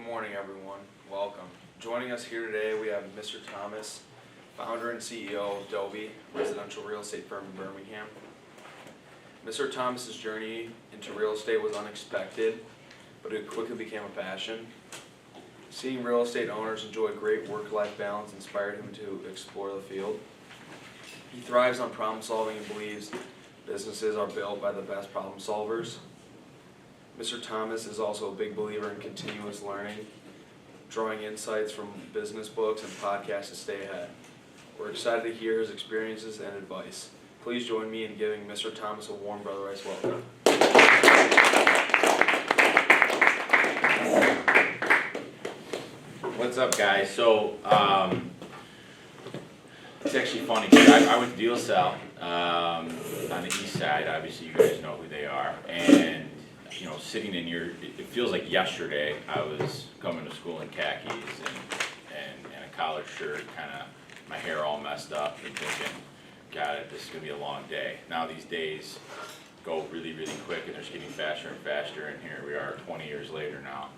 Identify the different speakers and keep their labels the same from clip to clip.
Speaker 1: Good morning, everyone. Welcome. Joining us here today, we have Mr. Thomas, founder and CEO of Dobi Residential Real Estate firm in Birmingham. Mr. Thomas's journey into real estate was unexpected, but it quickly became a passion. Seeing real estate owners enjoy great work-life balance inspired him to explore the field. He thrives on problem solving and believes businesses are built by the best problem solvers. Mr. Thomas is also a big believer in continuous learning, drawing insights from business books and podcasts to stay ahead. We're excited to hear his experiences and advice. Please join me in giving Mr. Thomas a warm Brother Rice welcome.
Speaker 2: What's up, guys? So, it's actually funny because I went to DealCell on the east side. Obviously, you guys know who they are. And, you know, sitting in your, it feels like yesterday I was coming to school in khakis and a collared shirt, kind of my hair all messed up and thinking, got it, this is going to be a long day. Now these days go really, really quick and they're just getting faster and faster. And here we are 20 years later now,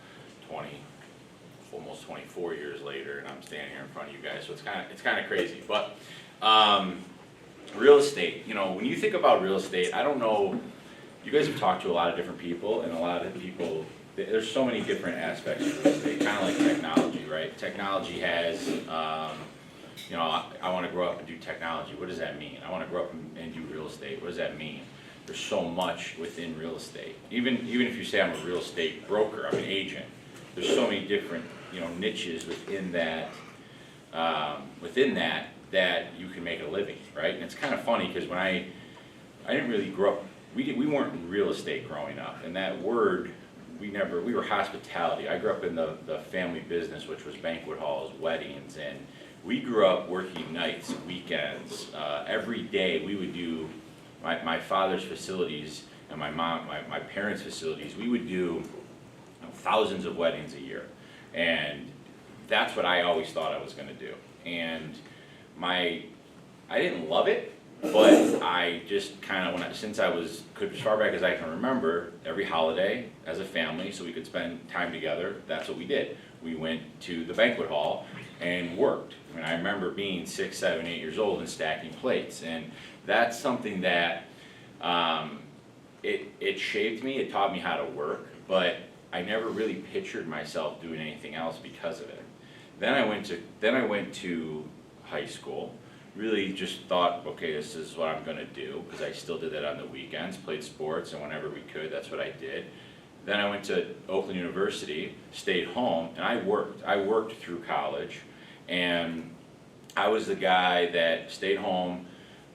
Speaker 2: almost 24 years later, and I'm standing here in front of you guys, so it's kind of crazy. But real estate, you know, when you think about real estate, I don't know, you guys have talked to a lot of different people, and a lot of people, there's so many different aspects of real estate, kind of like technology, right? Technology has, you know, I want to grow up and do technology. What does that mean? I want to grow up and do real estate. What does that mean? There's so much within real estate. Even if you say I'm a real estate broker, I'm an agent, there's so many different, you know, niches within that that you can make a living, right? And it's kind of funny because when I didn't really grow up, we weren't in real estate growing up, and that word, we were hospitality. I grew up in the family business, which was banquet halls, weddings, and we grew up working nights, weekends. Every day we would do, my father's facilities and my parents' facilities, we would do thousands of weddings a year. And that's what I always thought I was going to do. And I didn't love it, but I just kind of, since I was, as far back as I can remember, every holiday as a family, so we could spend time together, that's what we did. We went to the banquet hall and worked. I mean, I remember being 6, 7, 8 years old and stacking plates. And that's something that, it shaped me, it taught me how to work, but I never really pictured myself doing anything else because of it. Then I went to high school, really just thought, okay, this is what I'm going to do, because I still did that on the weekends, played sports, and whenever we could, that's what I did. Then I went to Oakland University, stayed home, and I worked. I worked through college, and I was the guy that stayed home,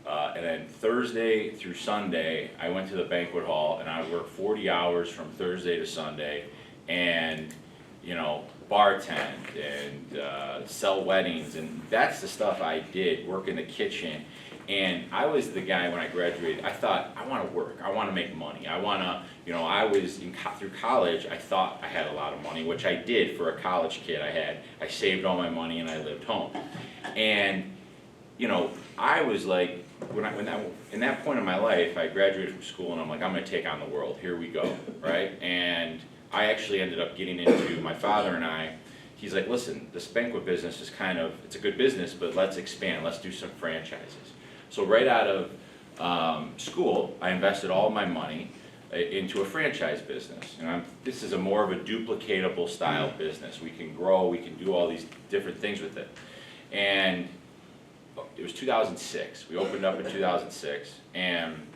Speaker 2: and then Thursday through Sunday, I went to the banquet hall, and I worked 40 hours from Thursday to Sunday, and, you know, bartend and sell weddings, and that's the stuff I did, work in the kitchen. And I was the guy when I graduated, I thought, I want to work, I want to make money, I want to, you know, I was through college, I thought I had a lot of money, which I did for a college kid. I saved all my money and I lived home. And, you know, I was like, in that point in my life, I graduated from school and I'm like, I'm going to take on the world, here we go, right? And I actually ended up getting into, my father and I, he's like, listen, this banquet business is it's a good business, but let's expand, let's do some franchises. So right out of school, I invested all my money into a franchise business. And this is more of a duplicatable style business. We can grow, we can do all these different things with it. And it was 2006. We opened up in 2006, and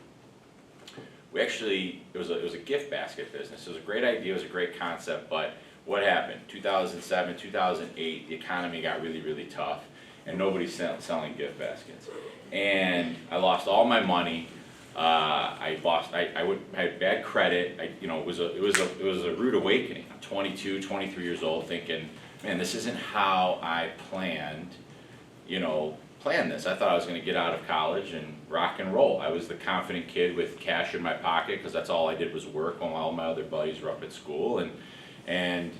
Speaker 2: it was a gift basket business. It was a great idea, it was a great concept, but what happened? 2007, 2008, the economy got really, really tough, and nobody's selling gift baskets. And I lost all my money. I had bad credit. It was a rude awakening. I'm 22, 23 years old, thinking, man, this isn't how I planned this. I thought I was going to get out of college and rock and roll. I was the confident kid with cash in my pocket because that's all I did was work while all my other buddies were up at school. And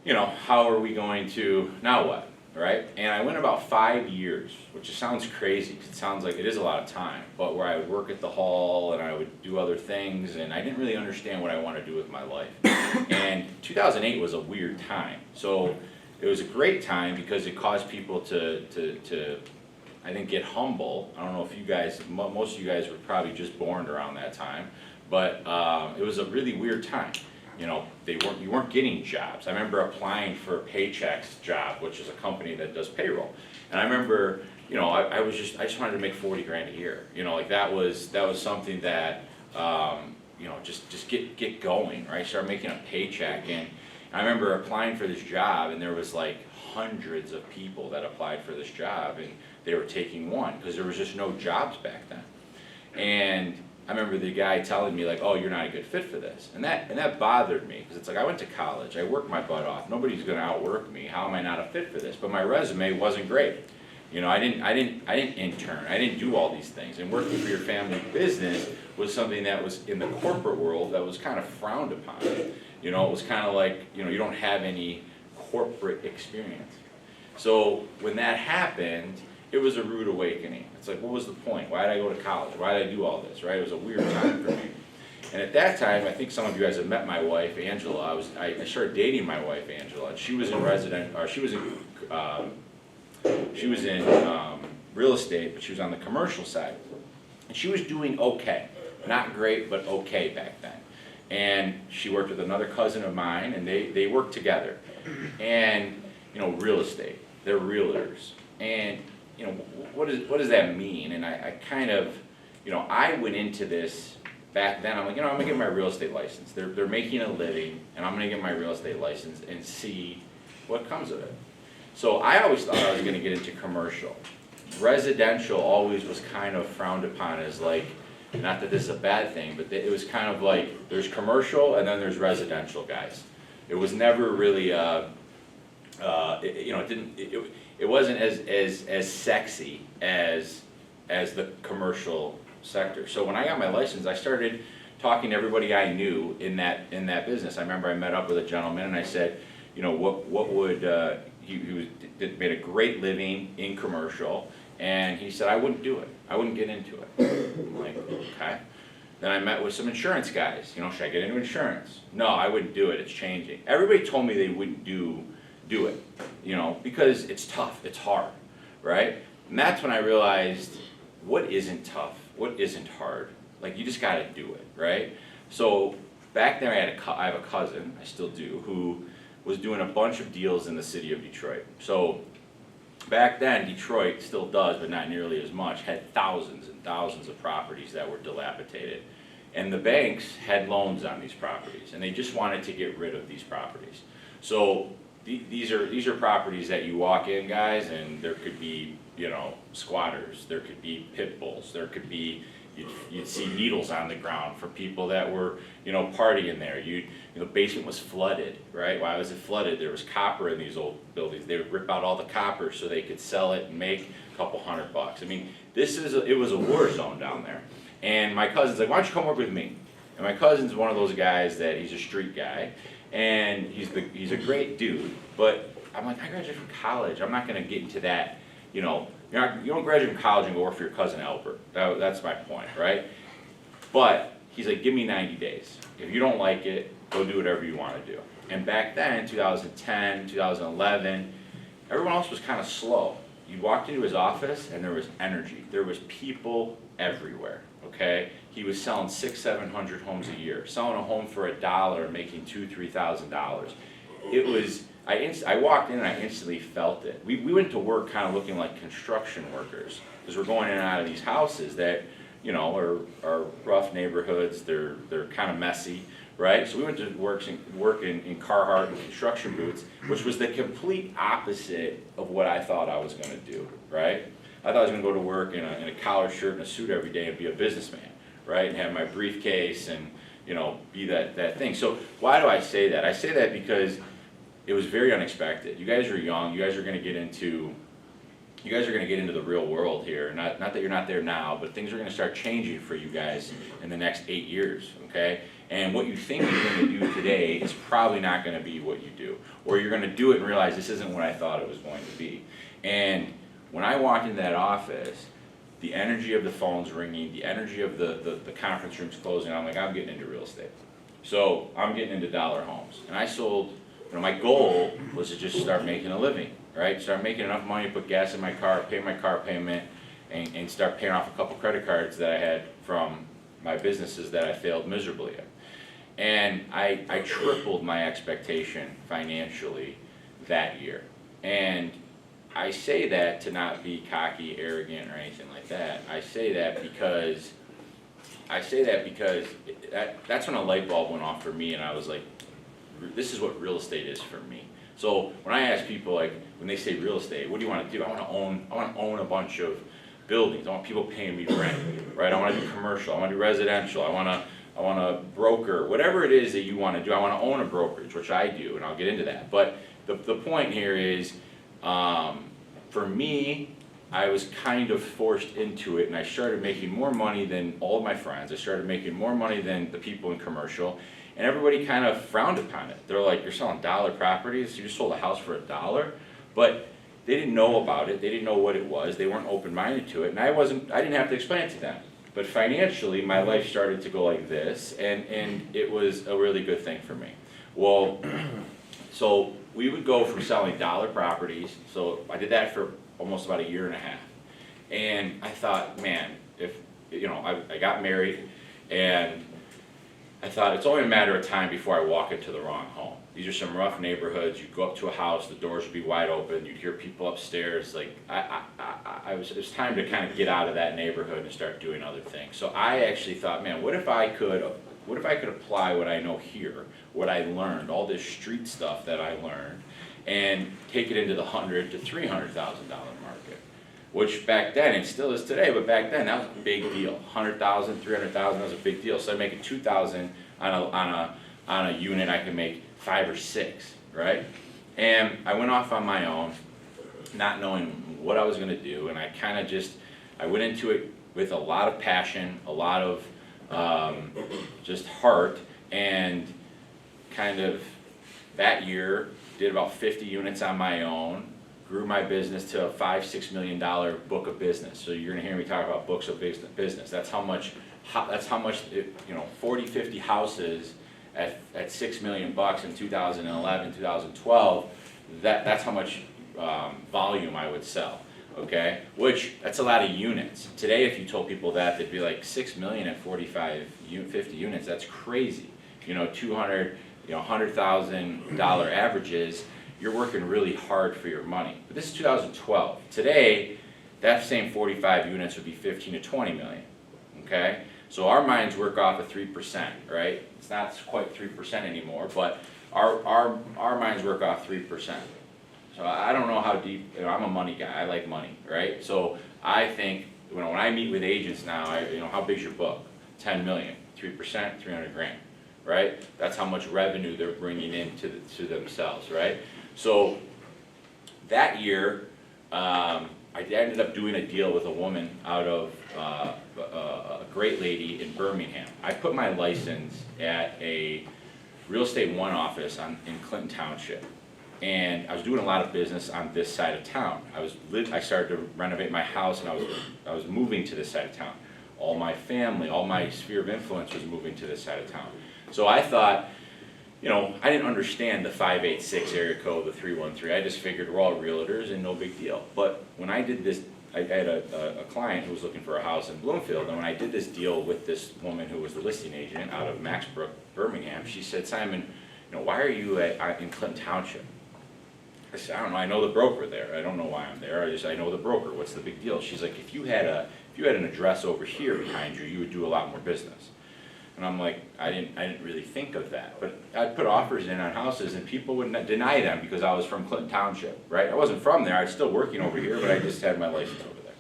Speaker 2: you know, how are we going to, now what, right? And I went about 5 years, which sounds crazy, 'cause it sounds like it is a lot of time, but where I would work at the hall and I would do other things, and I didn't really understand what I wanted to do with my life. And And 2008 was a weird time. So it was a great time because it caused people to I think, get humble. I don't know if you guys, most of you guys were probably just born around that time, but it was a really weird time. You know, you weren't getting jobs. I remember applying for Paycheck's job, which is a company that does payroll. And I remember, you know, I just wanted to make 40 grand a year. You know, like that was something that, you know, just get going, right? Start making a paycheck. And I remember applying for this job, and there was like hundreds of people that applied for this job, and they were taking one because there was just no jobs back then. And I remember the guy telling me like, "Oh, you're not a good fit for this," and that bothered me because it's like I went to college, I worked my butt off. Nobody's going to outwork me. How am I not a fit for this? But my resume wasn't great. You know, I didn't intern. I didn't do all these things. And working for your family business was something that was in the corporate world that was kind of frowned upon. You know, it was kind of like, you know, you don't have any corporate experience. So when that happened, it was a rude awakening. It's like, what was the point? Why did I go to college? Why did I do all this, right? It was a weird time for me. And at that time, I think some of you guys have met my wife, Angela. I started dating my wife, Angela, and she was in real estate, but she was on the commercial side. And she was doing okay. Not great, but okay back then. And she worked with another cousin of mine, and they worked together. And, you know, real estate, they're realtors. And, you know, what does that mean? And I kind of, you know, I went into this back then. I'm like, you know, I'm gonna get my real estate license. They're making a living, and I'm gonna get my real estate license and see what comes of it. So I always thought I was gonna get into commercial. Residential always was kind of frowned upon as like, not that this is a bad thing, but it was kind of like there's commercial and then there's residential guys. It was never really, you know, it wasn't as sexy as the commercial sector. So when I got my license, I started talking to everybody I knew in that business. I remember I met up with a gentleman and I said, you know, what would he made a great living in commercial, and he said I wouldn't do it. I wouldn't get into it. I'm like, okay. Then I met with some insurance guys. You know, should I get into insurance? No, I wouldn't do it. It's changing. Everybody told me they wouldn't do it, you know, because it's tough, it's hard, right? And that's when I realized what isn't tough, what isn't hard. Like, you just got to do it, right? So back then I have a cousin, I still do, who was doing a bunch of deals in the city of Detroit. So back then, Detroit still does, but not nearly as much, had thousands and thousands of properties that were dilapidated. And the banks had loans on these properties, and they just wanted to get rid of these properties. So these are properties that you walk in, guys, and there could be, you know, squatters, there could be pit bulls, there could be, you'd see needles on the ground for people that were, you know, partying there. The basement was flooded, right? Why was it flooded? There was copper in these old buildings. They would rip out all the copper so they could sell it and make a couple $100. I mean, it was a war zone down there. And my cousin's like, why don't you come work with me? And my cousin's one of those guys that he's a street guy, and he's a great dude. But I'm like, I graduated from college. I'm not going to get into that, you know. You don't graduate from college and go work for your cousin Albert. That's my point, right? But he's like, give me 90 days. If you don't like it, go do whatever you want to do. And back then, 2010, 2011, everyone else was kind of slow. You walked into his office and there was energy. There was people everywhere, okay? He was selling 600-700 homes a year, selling a home for $1, making $2,000-3,000. It was, I walked in and I instantly felt it. We went to work kind of looking like construction workers, because we're going in and out of these houses that, you know, are rough neighborhoods. They're kind of messy, right? So we went to work in Carhartt and construction boots, which was the complete opposite of what I thought I was going to do, right? I thought I was going to go to work in a collared shirt and a suit every day and be a businessman, right? And have my briefcase and, you know, be that thing. So why do I say that? I say that because it was very unexpected. You guys are young. You guys are going to get into the real world here. Not that you're not there now, but things are going to start changing for you guys in the next 8 years, okay? And what you think you're going to do today is probably not going to be what you do. Or you're going to do it and realize this isn't what I thought it was going to be. And when I walked into that office, the energy of the phones ringing, the energy of the conference rooms closing, I'm like, I'm getting into real estate. So I'm getting into dollar homes, and I sold, my goal was to just start making a living, right? Start making enough money to put gas in my car, pay my car payment, and start paying off a couple credit cards that I had from my businesses that I failed miserably at. And I tripled my expectation financially that year. And I say that to not be cocky, arrogant, or anything like that. I say that because that's when a light bulb went off for me, and I was like, this is what real estate is for me. So when I ask people, like, when they say real estate, what do you want to do? I want to own a bunch of buildings. I want people paying me rent, right? I want to do commercial. I want to do residential. I want to broker, whatever it is that you want to do. I want to own a brokerage, which I do, and I'll get into that. But the point here is, for me, I was kind of forced into it, and I started making more money than all of my friends. I started making more money than the people in commercial, and everybody kind of frowned upon it. They're like, you're selling dollar properties? You just sold a house for $1? But they didn't know about it. They didn't know what it was. They weren't open-minded to it, and I didn't have to explain it to them. But financially, my life started to go like this, and it was a really good thing for me. Well, so we would go from selling dollar properties, so I did that for almost about 1.5 years. And I thought, man, if, I got married, and I thought it's only a matter of time before I walk into the wrong home. These are some rough neighborhoods. You'd go up to a house, the doors would be wide open, you'd hear people upstairs. Like, it was time to kind of get out of that neighborhood and start doing other things. So I actually thought, man, what if I could apply what I know here, what I learned, all this street stuff that I learned, and take it into the $100,000 to $300,000 market, which back then, and still is today, but back then that was a big deal. $100,000, $300,000, that was a big deal. So I make $2,000 on a unit, I can make 5 or 6, right? And I went off on my own, not knowing what I was going to do, and I kind of I went into it with a lot of passion, a lot of just heart, and kind of that year did about 50 units on my own, grew my business to a $5-6 million book of business. So you're gonna hear me talk about books of business. That's how much 40, 50 houses at $6 million in 2011, 2012, that's how much volume I would sell, okay? Which, that's a lot of units. Today, if you told people that, they'd be like, 6 million at 50 units, that's crazy. $100,000 averages, you're working really hard for your money. But this is 2012. Today, that same 45 units would be 15 to 20 million, okay? So our minds work off of 3%, right? It's not quite 3% anymore, but our minds work off 3%. So I don't know how deep, I'm a money guy, I like money, right? So I think, when I meet with agents now, how big's your book? 10 million, 3%, 300 grand. Right? That's how much revenue they're bringing in to themselves, right? So that year, I ended up doing a deal with a woman out of a great lady in Birmingham. I put my license at a real estate one office in Clinton Township, and I was doing a lot of business on this side of town. I started to renovate my house, and I was moving to this side of town. All my family, all my sphere of influence was moving to this side of town. So I thought, I didn't understand the 586 area code, the 313. I just figured we're all realtors and no big deal. But when I did this, I had a client who was looking for a house in Bloomfield, and when I did this deal with this woman who was the listing agent out of Maxbrook, Birmingham, she said, Simon, why are you in Clinton Township? I said, I don't know, I know the broker there. I don't know why I'm there, I know the broker. What's the big deal? She's like, if you had an address over here behind you, you would do a lot more business. And I'm like, I didn't really think of that. But I'd put offers in on houses, and people would deny them because I was from Clinton Township, right? I wasn't from there, I was still working over here, but I just had my license over there.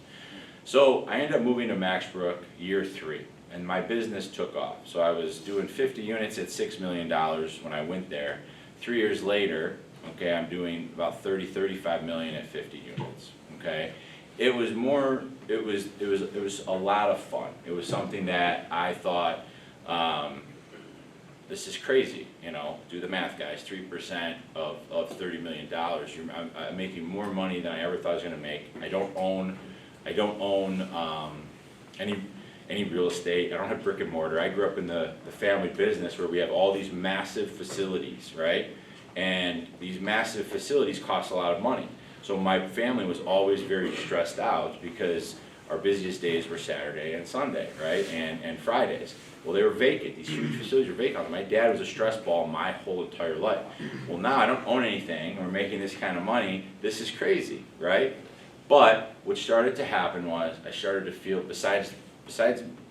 Speaker 2: So I ended up moving to Maxbrook year 3, and my business took off. So I was doing 50 units at $6 million when I went there. 3 years later, okay, I'm doing about 35 million at 50 units, okay? It was a lot of fun. It was something that I thought, this is crazy, do the math, guys. 3% of $30 million. I'm making more money than I ever thought I was going to make. I don't own any. any real estate. I don't have brick and mortar. I grew up in the family business where we have all these massive facilities, right? And these massive facilities cost a lot of money. So my family was always very stressed out because our busiest days were Saturday and Sunday, right? And Fridays. Well, they were vacant. These huge facilities were vacant. My dad was a stress ball my whole entire life. Well, now I don't own anything. We're making this kind of money. This is crazy, right? But what started to happen was I started to feel, besides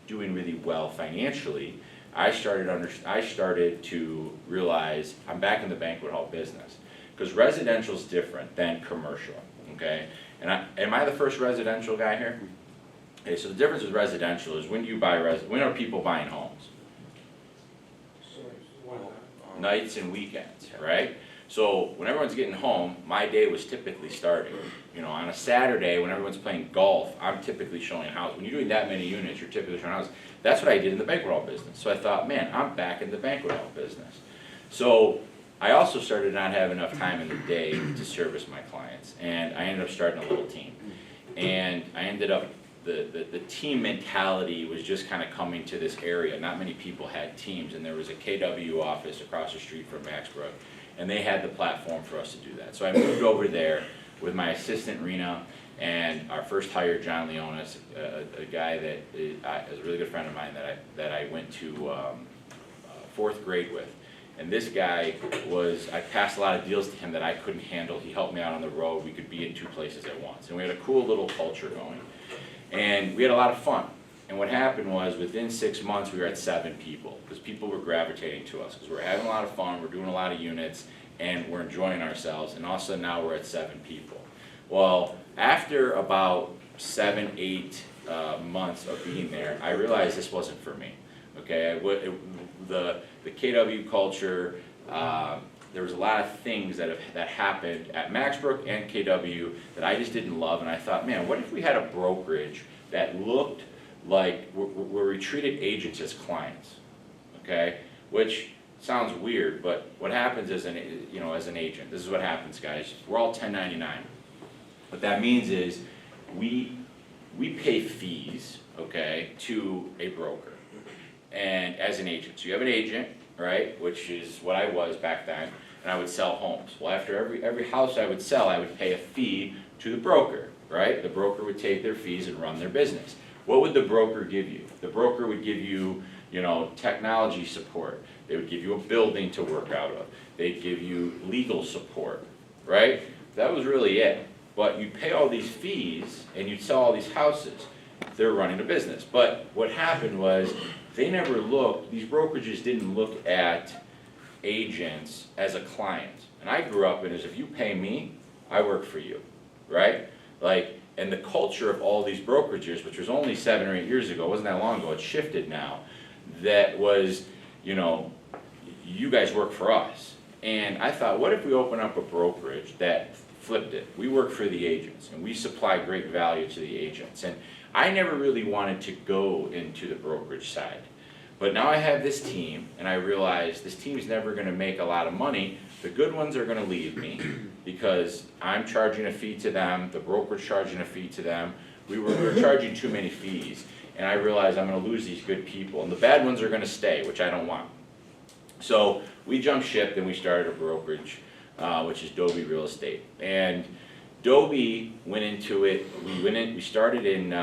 Speaker 2: doing really well financially, I started to realize I'm back in the banquet hall business. Because residential is different than commercial, okay? And am I the first residential guy here? Okay, so the difference with residential is when are people buying homes? Nights and weekends, right? So when everyone's getting home, my day was typically starting. You know, on a Saturday when everyone's playing golf, I'm typically showing a house. When you're doing that many units, you're typically showing a house. That's what I did in the banquet hall business. So I thought, man, I'm back in the banquet hall business. So I also started not having enough time in the day to service my clients, and I ended up starting a little team. And I ended up, the team mentality was just kind of coming to this area. Not many people had teams, and there was a KW office across the street from Maxbrook, and they had the platform for us to do that. So I moved over there with my assistant Rena and our first hire, John Leonis, a guy that is a really good friend of mine that I went to fourth grade with. And this guy I passed a lot of deals to him that I couldn't handle. He helped me out on the road. We could be in 2 places at once. And we had a cool little culture going. And we had a lot of fun. And what happened was within 6 months we were at 7 people because people were gravitating to us because we're having a lot of fun, we're doing a lot of units, and we're enjoying ourselves. And all of a sudden now we're at 7 people. Well, after about 7, 8 months of being there, I realized this wasn't for me. Okay, the KW culture, there was a lot of things that happened at Maxbrook and KW that I just didn't love, and I thought, man, what if we had a brokerage that looked like where we treated agents as clients, okay? Which sounds weird, but what happens as an agent, this is what happens, guys. We're all 1099. What that means is we pay fees, okay, to a broker. And as an agent, so you have an agent, right, which is what I was back then, and I would sell homes. Well, after every house I would sell, I would pay a fee to the broker, right? The broker would take their fees and run their business. What would the broker give you? The broker would give you, technology support. They would give you a building to work out of. They'd give you legal support, right? That was really it. But you'd pay all these fees and you'd sell all these houses. They're running a business. But what happened was these brokerages didn't look at agents as a client. And I grew up in is if you pay me, I work for you, right? And the culture of all these brokerages, which was only 7 or 8 years ago, wasn't that long ago, it's shifted now, that was, you guys work for us. And I thought, what if we open up a brokerage that flipped it? We work for the agents, and we supply great value to the agents. And I never really wanted to go into the brokerage side. But now I have this team, and I realize this team's never going to make a lot of money. The good ones are going to leave me because I'm charging a fee to them, the broker's charging a fee to them. We were charging too many fees, and I realized I'm going to lose these good people. And the bad ones are going to stay, which I don't want. So we jumped ship, and we started a brokerage, which is Dobi Real Estate. And Dobi went into it, we started in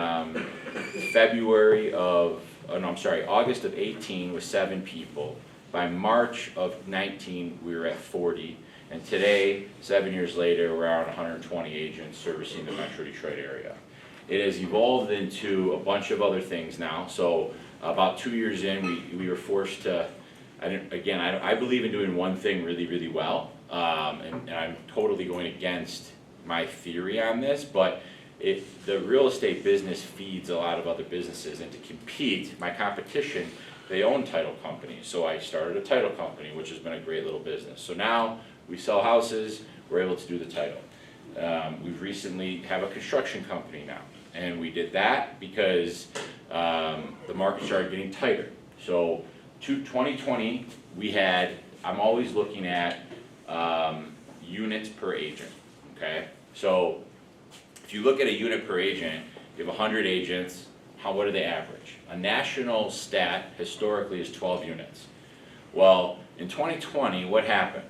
Speaker 2: August of 18 with 7 people. By March of 19, we were at 40. And today, 7 years later, we're around 120 agents servicing the Metro Detroit area. It has evolved into a bunch of other things now. So about 2 years in, we were forced to, I believe in doing one thing really, really well. And I'm totally going against my theory on this, but the real estate business feeds a lot of other businesses, and to compete, my competition, they own title companies. So I started a title company, which has been a great little business. So now we sell houses, we're able to do the title. We've recently have a construction company now, and we did that because the market started getting tighter. So 2020, I'm always looking at units per agent. Okay, so if you look at a unit per agent, you have 100 agents, what do they average? A national stat historically is 12 units. Well, in 2020, what happened?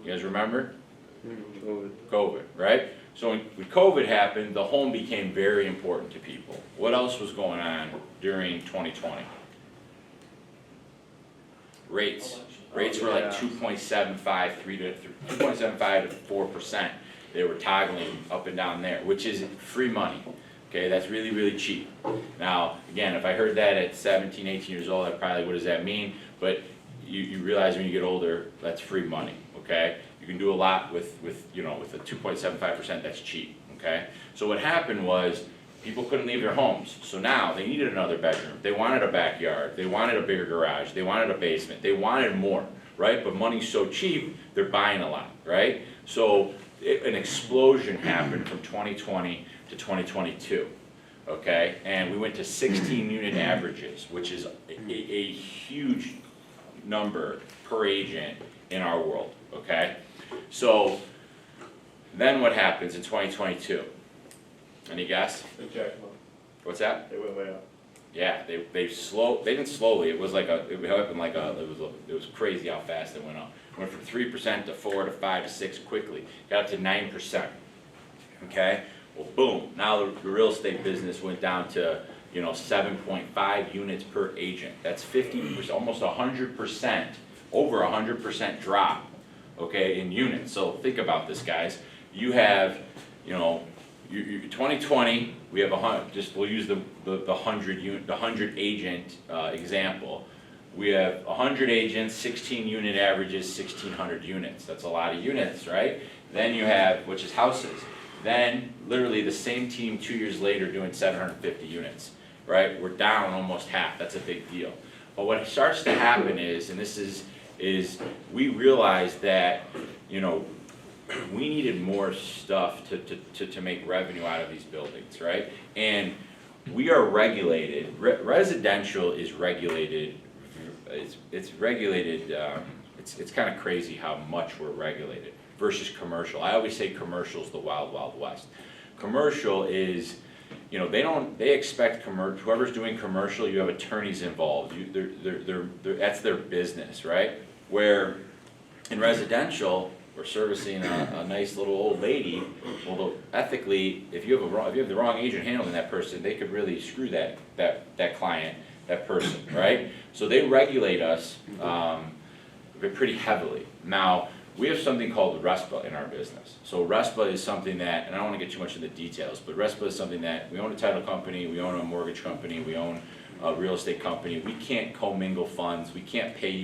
Speaker 2: You guys remember? COVID, right? So when COVID happened, the home became very important to people. What else was going on during 2020? Rates. Rates were like 2.75, 2.75 to 4%. They were toggling up and down there, which is free money. Okay, that's really, really cheap. Now, again, if I heard that at 17, 18 years old, I probably, what does that mean? But you realize when you get older, that's free money, okay? You can do a lot with a 2.75%, that's cheap, okay? So what happened was, people couldn't leave their homes. So now they needed another bedroom. They wanted a backyard. They wanted a bigger garage. They wanted a basement. They wanted more, right? But money's so cheap, they're buying a lot, right? So an explosion happened from 2020 to 2022, okay? And we went to 16 unit averages, which is a huge number per agent in our world, okay? So then what happens in 2022? Any guess? What's that?
Speaker 3: They went way up.
Speaker 2: Yeah, they didn't slowly, it was crazy how fast it went up. Went from 3% to 4 to 5 to 6 quickly, got up to 9%, okay? Well, boom, now the real estate business went down to, 7.5 units per agent. That's 50%, almost 100%, over 100% drop, okay, in units. So think about this, guys. You have, 2020, we have we'll use the 100 agent example. We have 100 agents, 16 unit averages, 1,600 units. That's a lot of units, right? Then you have, which is houses. Then, literally the same team 2 years later doing 750 units, right? We're down almost half, that's a big deal. But what starts to happen is, and this is we realized that, we needed more stuff to make revenue out of these buildings, right? And we are regulated, residential is regulated, it's regulated, it's kind of crazy how much we're regulated versus commercial. I always say commercial is the wild, wild west. Commercial is, they expect whoever's doing commercial, you have attorneys involved, that's their business, right? Where in residential, we're servicing a nice little old lady, although ethically, if you have the wrong agent handling that person, they could really screw that client, that person, right? So they regulate us pretty heavily. Now, we have something called RESPA in our business. So RESPA is something that, and I don't want to get too much into the details, but RESPA is something that we own a title company, we own a mortgage company, we own a real estate company. We can't commingle funds. We can't pay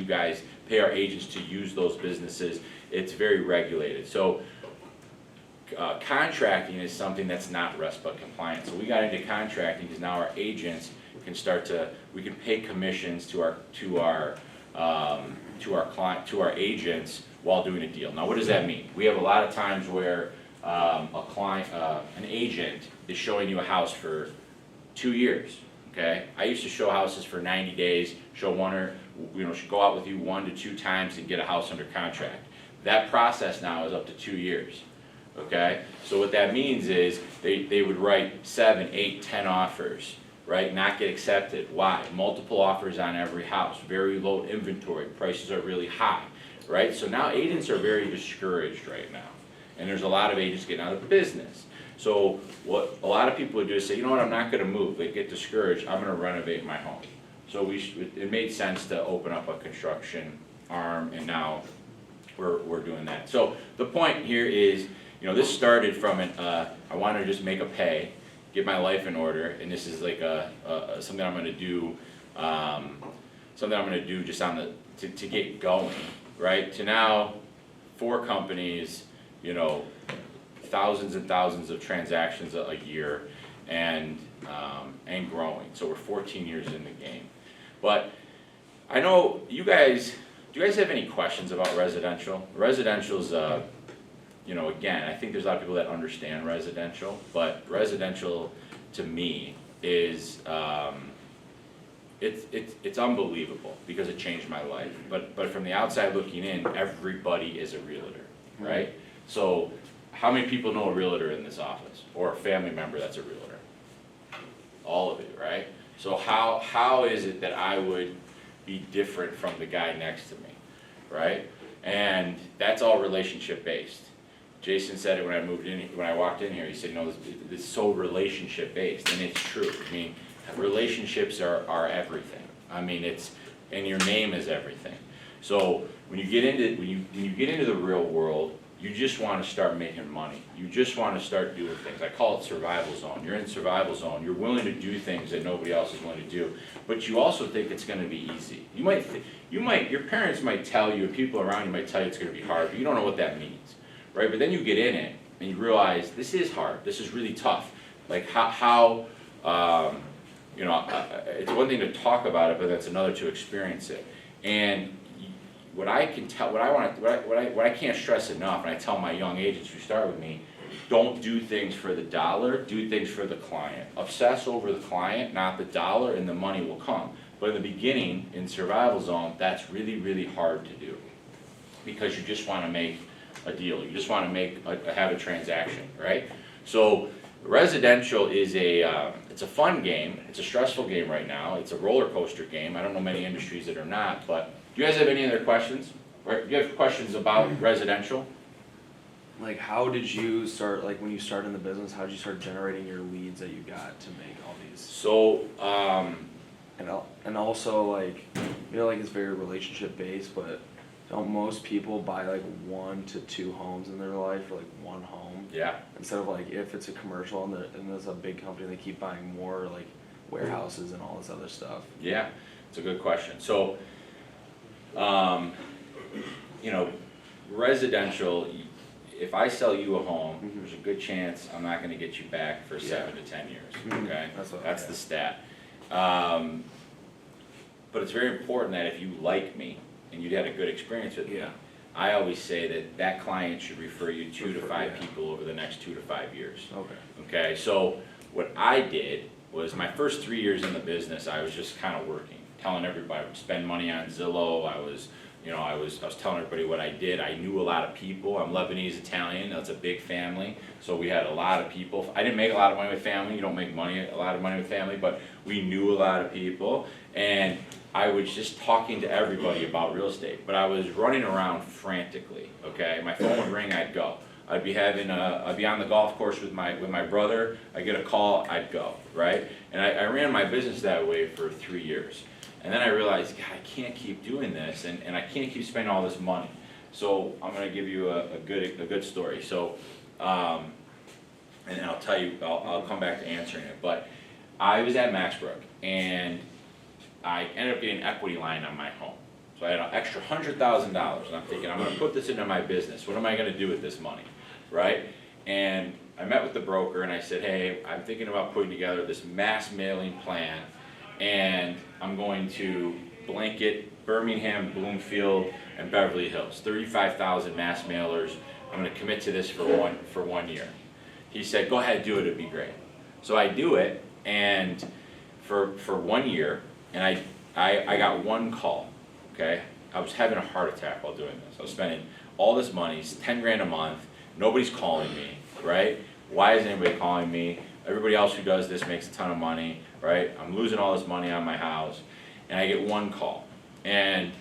Speaker 2: our agents to use those businesses. It's very regulated. So contracting is something that's not RESPA compliant. So we got into contracting because now our agents can we can pay commissions to our agents while doing a deal. Now what does that mean? We have a lot of times where an agent is showing you a house for 2 years. Okay, I used to show houses for 90 days, show go out with you 1 to 2 times and get a house under contract. That process now is up to 2 years. Okay, so what that means is they would write 7, 8, 10 offers, right? Not get accepted. Why? Multiple offers on every house, very low inventory, prices are really high, right? So now agents are very discouraged right now, and there's a lot of agents getting out of business. So what a lot of people would do is say, I'm not going to move. They get discouraged. I'm going to renovate my home. So it made sense to open up a construction arm, and now we're doing that. So the point here is, this started from I wanted to just make a pay, get my life in order, and this is like something I'm going to do, just to get going, right? To now, 4 companies, thousands and thousands of transactions a year, and growing. So we're 14 years in the game. But I know do you guys have any questions about residential? Residential's, again, I think there's a lot of people that understand residential, but residential to me is, it's unbelievable because it changed my life. But from the outside looking in, everybody is a realtor, right? So how many people know a realtor in this office, or a family member that's a realtor? all of it, right? So how is it that I would be different from the guy next to me, right? And that's all relationship based. Jason said it when I walked in here, he said, no, it's so relationship based, and it's true. I mean, relationships are everything. I mean, and your name is everything. So when you get into the real world, you just want to start making money. You just want to start doing things. I call it survival zone. You're in survival zone. You're willing to do things that nobody else is willing to do, but you also think it's going to be easy. Your parents might tell you, and people around you might tell you it's going to be hard, but you don't know what that means, right? But then you get in it and you realize this is hard. This is really tough. Like how it's one thing to talk about it, but that's another to experience it. And what I can't stress enough, and I tell my young agents who start with me, don't do things for the dollar, do things for the client. Obsess over the client, not the dollar, and the money will come. But in the beginning, in survival zone, that's really, really hard to do because you just want to make a deal. You just want to have a transaction, right? So residential is it's a fun game. It's a stressful game right now. It's a roller coaster game. I don't know many industries that are not, but do you guys have any other questions? Or do you have questions about residential?
Speaker 3: Like, how did you start, like, when you started in the business, how did you start generating your leads that you got to make all these?
Speaker 2: So,
Speaker 3: And also, like, like, it's very relationship based, but don't most people buy, like, 1 to 2 homes in their life, or, like, 1 home?
Speaker 2: yeah.
Speaker 3: Instead of, like, if it's a commercial and there's a big company, they keep buying more, like, warehouses and all this other stuff.
Speaker 2: Yeah, it's a good question. So, residential, if I sell you a home, there's a good chance I'm not gonna get you back for 7 to 10 years, okay? That's the stat. But it's very important that if you like me and you'd had a good experience with me, I always say that client should refer you 2 to 5 people over the next 2 to 5 years. Okay, so what I did was my first 3 years in the business, I was just kind of working, telling everybody I would spend money on Zillow. I was telling everybody what I did. I knew a lot of people. I'm Lebanese Italian. That's a big family, so we had a lot of people. I didn't make a lot of money with family. You don't make a lot of money with family, but we knew a lot of people, and I was just talking to everybody about real estate. But I was running around frantically. Okay, my phone would ring, I'd go. I'd be on the golf course with my brother. I get a call, I'd go. Right, and I ran my business that way for 3 years. And then I realized, God, I can't keep doing this, and I can't keep spending all this money. So I'm going to give you a good story. So, and I'll tell you, I'll come back to answering it. But I was at Maxbrook, and I ended up getting an equity line on my home. So I had an extra $100,000, and I'm thinking, I'm going to put this into my business. What am I going to do with this money, right? And I met with the broker, and I said, hey, I'm thinking about putting together this mass mailing plan, and I'm going to blanket Birmingham, Bloomfield, and Beverly Hills, 35,000 mass mailers. I'm going to commit to this for one year. He said, go ahead, do it, it'd be great. So I do it, and for 1 year, and I got 1 call, okay? I was having a heart attack while doing this. I was spending all this money, it's 10 grand a month, nobody's calling me, right? Why isn't anybody calling me? Everybody else who does this makes a ton of money, right? I'm losing all this money on my house, and I get 1 call. And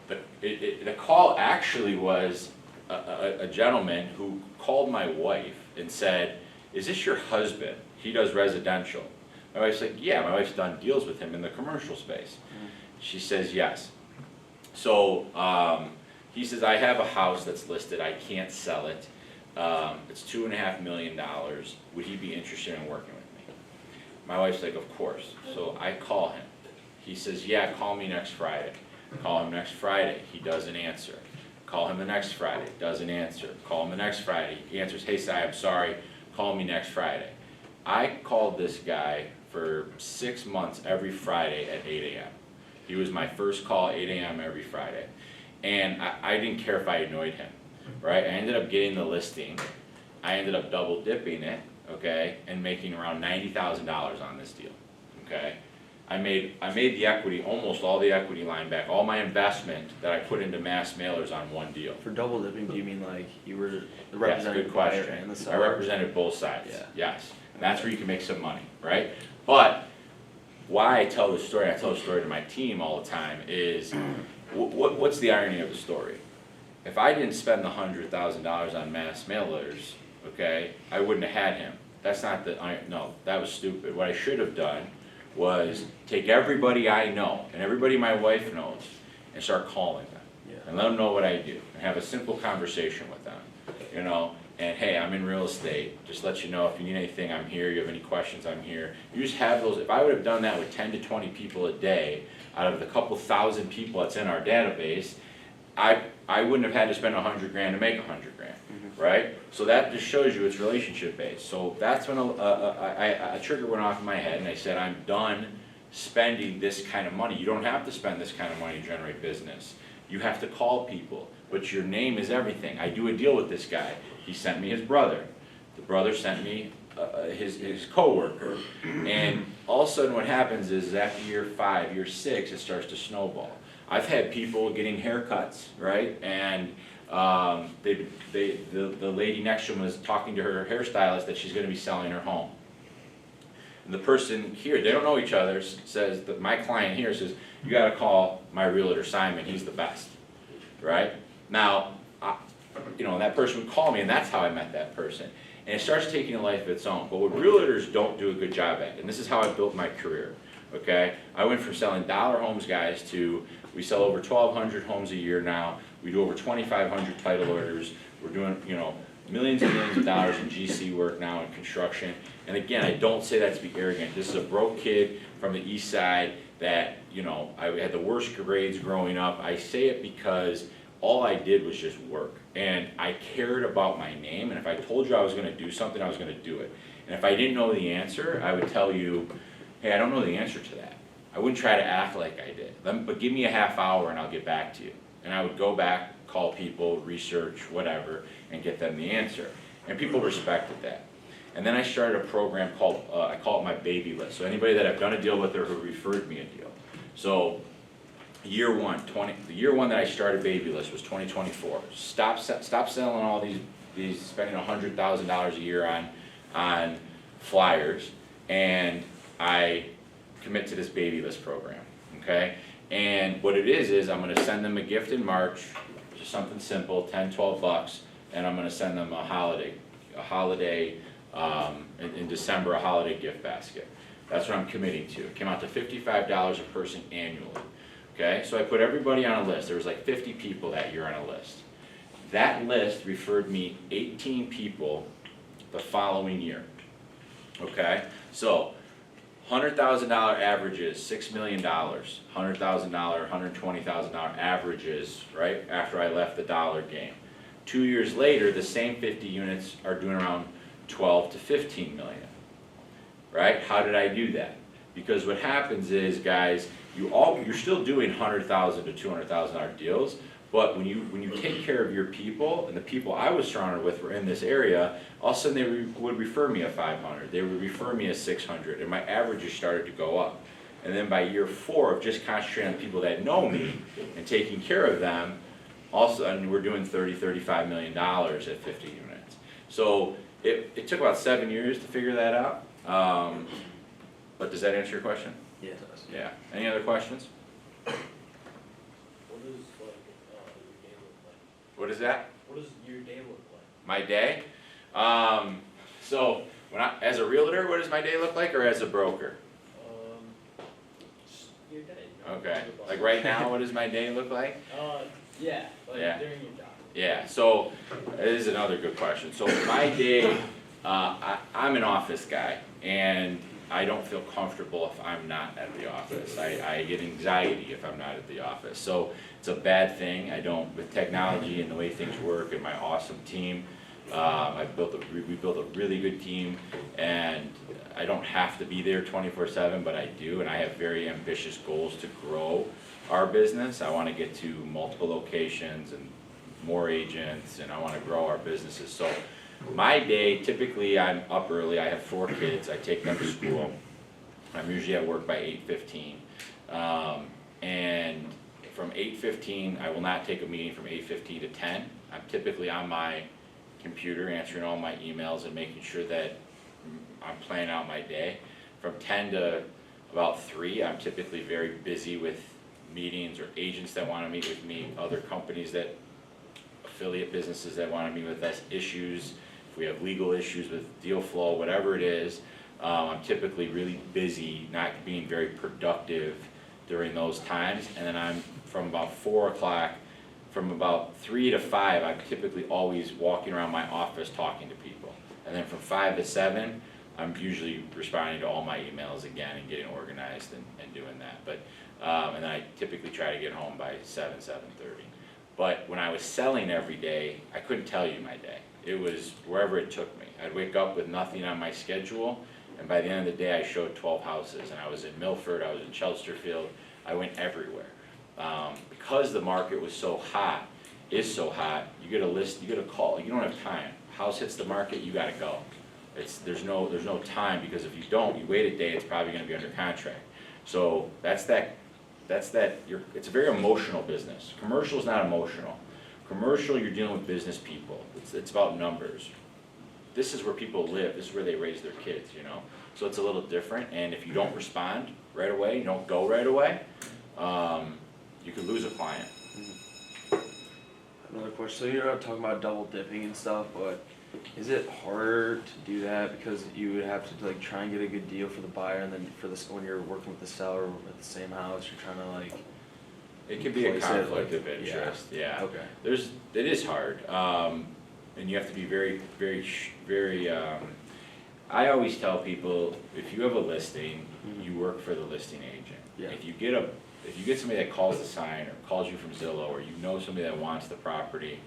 Speaker 2: the call actually was a gentleman who called my wife and said, is this your husband? He does residential. My wife's like, yeah, my wife's done deals with him in the commercial space. She says, yes. So he says, I have a house that's listed, I can't sell it. It's $2.5 million. Would he be interested in working with me? My wife's like, of course. So I call him. He says, yeah, call me next Friday. Call him next Friday. He doesn't answer. Call him the next Friday. Doesn't answer. Call him the next Friday. He answers, hey, Si, I'm sorry. Call me next Friday. I called this guy for 6 months every Friday at 8 a.m. He was my first call, 8 a.m. every Friday. And I didn't care if I annoyed him. Right, I ended up getting the listing. I ended up double dipping it, okay, and making around $90,000 on this deal, okay. I made the equity, almost all the equity line back, all my investment that I put into mass mailers on 1 deal.
Speaker 3: For double dipping, do you mean like you were the representative buyer and the seller?
Speaker 2: I represented both sides.
Speaker 3: Yeah.
Speaker 2: Yes, and that's where you can make some money, right? But why I tell this story, I tell the story to my team all the time, is what's the irony of the story? If I didn't spend the $100,000 on mass mailers, okay, I wouldn't have had him. That's not the, no, that was stupid. What I should have done was take everybody I know and everybody my wife knows and start calling them.
Speaker 3: Yeah.
Speaker 2: And let them know what I do and have a simple conversation with them, you know, and hey, I'm in real estate, just let you know if you need anything, I'm here, you have any questions, I'm here. You just have those, if I would have done that with 10 to 20 people a day, out of the couple thousand people that's in our database, I wouldn't have had to spend $100 grand to make $100 grand, right? So that just shows you it's relationship based. So that's when a trigger went off in my head and I said, I'm done spending this kind of money. You don't have to spend this kind of money to generate business. You have to call people, but your name is everything. I do a deal with this guy. He sent me his brother. The brother sent me his coworker. And all of a sudden what happens is after year 5, year 6, it starts to snowball. I've had people getting haircuts, right? And the lady next to him was talking to her hairstylist that she's gonna be selling her home. And the person here, they don't know each other, says that my client here says, you gotta call my realtor Simon, he's the best, right? Now, you know, that person would call me and that's how I met that person. And it starts taking a life of its own. But what realtors don't do a good job at, and this is how I built my career, okay? I went from selling dollar homes, guys, to we sell over 1,200 homes a year now. We do over 2,500 title orders. We're doing, you know, millions and millions of dollars in GC work now in construction. And again, I don't say that to be arrogant. This is a broke kid from the east side that, you know, I had the worst grades growing up. I say it because all I did was just work. And I cared about my name. And if I told you I was going to do something, I was going to do it. And if I didn't know the answer, I would tell you, hey, I don't know the answer to that. I wouldn't try to act like I did. But give me a half hour and I'll get back to you. And I would go back, call people, research, whatever, and get them the answer. And people respected that. And then I started a program called, I call it my baby list. So anybody that I've done a deal with or who referred me a deal. So the year one that I started baby list was 2024. Stop selling all these spending $100,000 a year on flyers, and I commit to this baby list program, okay? And what it is I'm gonna send them a gift in March, just something simple, 10, 12 bucks, and I'm gonna send them a holiday, in December, a holiday gift basket. That's what I'm committing to. It came out to $55 a person annually, okay? So I put everybody on a list. There was like 50 people that year on a list. That list referred me 18 people the following year, okay? So $100,000 averages, $6 million, $100,000, $120,000 averages, right, after I left the dollar game. 2 years later, the same 50 units are doing around 12 to 15 million, right? How did I do that? Because what happens is, guys, you're still doing $100,000 to $200,000 deals, but when you take care of your people, and the people I was surrounded with were in this area, all of a sudden they would refer me a 500, they would refer me a 600, and my averages started to go up. And then by year 4 of just concentrating on the people that know me and taking care of them, all of a sudden we're doing $30, $35 million at 50 units. So it took about 7 years to figure that out. But does that answer your question?
Speaker 3: Yeah, it does.
Speaker 2: Yeah. Any other questions?
Speaker 4: What does your day look like?
Speaker 2: What is that?
Speaker 4: What does your day look like?
Speaker 2: My day? So as a realtor, what does my day look like, or as a broker?
Speaker 4: Just your day. You know,
Speaker 2: Okay.
Speaker 4: your boss.
Speaker 2: Like right now, what does my day look like?
Speaker 4: Yeah, like
Speaker 2: Yeah.
Speaker 4: during your job.
Speaker 2: Yeah, so this is another good question. So my day, I'm an office guy, and I don't feel comfortable if I'm not at the office. I get anxiety if I'm not at the office. So it's a bad thing. With technology and the way things work and my awesome team, we built a really good team, and I don't have to be there 24/7, but I do, and I have very ambitious goals to grow our business. I want to get to multiple locations and more agents, and I want to grow our businesses. So my day, typically I'm up early. I have 4 kids. I take them to school. I'm usually at work by 8:15. And from 8:15, I will not take a meeting from 8:15 to 10. I'm typically on my computer answering all my emails and making sure that I'm planning out my day. From 10 to about 3, I'm typically very busy with meetings or agents that wanna meet with me, other companies that, affiliate businesses that wanna meet with us, issues, if we have legal issues with deal flow, whatever it is, I'm typically really busy, not being very productive during those times, and then I'm, from about 4 o'clock, from about 3 to 5, I'm typically always walking around my office talking to people. And then from 5 to 7, I'm usually responding to all my emails again and getting organized and doing that. But, and then I typically try to get home by 7:30. But when I was selling every day, I couldn't tell you my day. It was wherever it took me. I'd wake up with nothing on my schedule, and by the end of the day, I showed 12 houses. And I was in Milford, I was in Chesterfield, I went everywhere. Because the market was so hot, is so hot, you get a list, you get a call, you don't have time. House hits the market, you gotta go. There's no time, because if you don't, you wait a day, it's probably gonna be under contract. So it's a very emotional business. Commercial is not emotional. Commercial, you're dealing with business people. It's about numbers. This is where people live, this is where they raise their kids, you know? So it's a little different, and if you don't respond right away, you don't go right away, you could lose a client.
Speaker 3: Another question, so you're not talking about double dipping and stuff, but is it harder to do that because you would have to like try and get a good deal for the buyer, and then for this, when you're working with the seller at the same house, you're trying to like.
Speaker 2: It could be a
Speaker 3: place it,
Speaker 2: conflict
Speaker 3: like,
Speaker 2: of interest, yeah.
Speaker 3: Okay.
Speaker 2: It is hard, and you have to be very, I always tell people, if you have a listing, you work for the listing agent.
Speaker 3: Yeah.
Speaker 2: If you get somebody that calls the sign, or calls you from Zillow, or you know somebody that wants the property,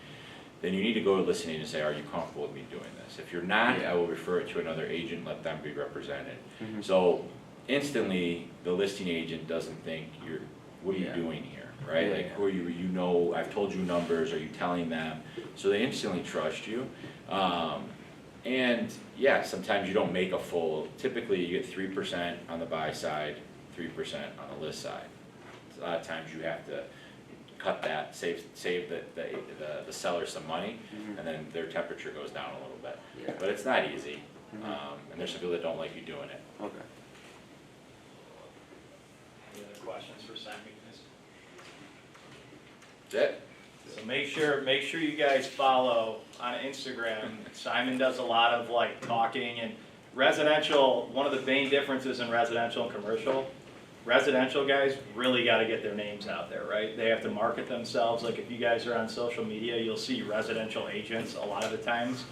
Speaker 2: then you need to go to the listing agent and say, are you comfortable with me doing this? If you're not, I will refer it to another agent, let them be represented. So instantly, the listing agent doesn't think what are you doing here, right? Like, who are you, I've told you numbers, are you telling them? So they instantly trust you. And yeah, sometimes you don't make a full, typically you get 3% on the buy side, 3% on the list side. A lot of times you have to cut that, save the seller some money, and then their temperature goes down a little bit.
Speaker 3: Yeah.
Speaker 2: But it's not easy, and there's some people that don't like you doing it.
Speaker 3: Okay.
Speaker 5: Any other questions for Simon?
Speaker 2: That's it?
Speaker 5: So make sure you guys follow on Instagram. Simon does a lot of like talking and residential. One of the main differences in residential and commercial, residential guys really got to get their names out there, right? They have to market themselves. Like if you guys are on social media, you'll see residential agents a lot of the times.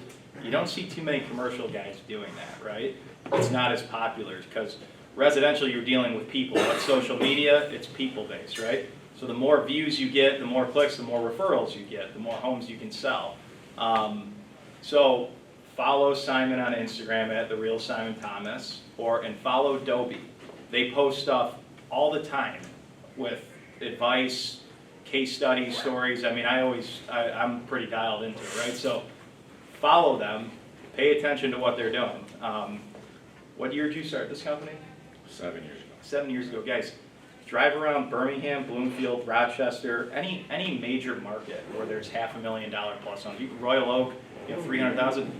Speaker 5: You don't see too many commercial guys doing that, right? It's not as popular because residential, you're dealing with people. But social media, it's people-based, right? So the more views you get, the more clicks, the more referrals you get, the more homes you can sell. So follow Simon on Instagram at The Real Simon Thomas, and follow Dobi. They post stuff all the time with advice, case studies, stories. I mean, I'm pretty dialed into it, right? So follow them, pay attention to what they're doing. What year did you start this company?
Speaker 2: 7 years ago.
Speaker 5: 7 years ago, guys. Drive around Birmingham, Bloomfield, Rochester, any major market where there's $500,000 plus homes. Royal Oak, 300,000.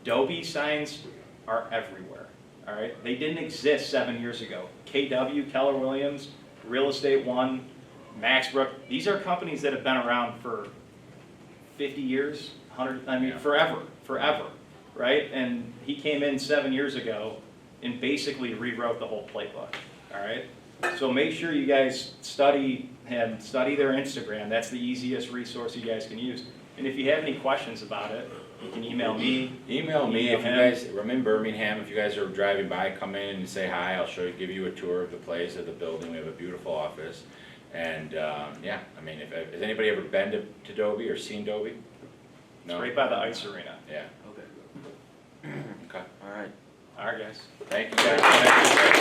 Speaker 5: Dobi signs are everywhere. All right, they didn't exist 7 years ago. KW, Keller Williams, Real Estate One, Maxbrook. These are companies that have been around for 50 years, 100. I mean, forever, right? And he came in 7 years ago and basically rewrote the whole playbook. All right. So make sure you guys study him, study their Instagram. That's the easiest resource you guys can use. And if you have any questions about it, you can email me.
Speaker 2: Email me if you guys, I'm in Birmingham, if you guys are driving by, come in and say hi. I'll give you a tour of the place, of the building. We have a beautiful office. And yeah, I mean, has anybody ever been to Dobi or seen Dobi? No?
Speaker 5: It's right by the ice arena.
Speaker 2: Yeah.
Speaker 3: Okay.
Speaker 2: Okay.
Speaker 3: All right.
Speaker 5: All right, guys.
Speaker 2: Thank you guys.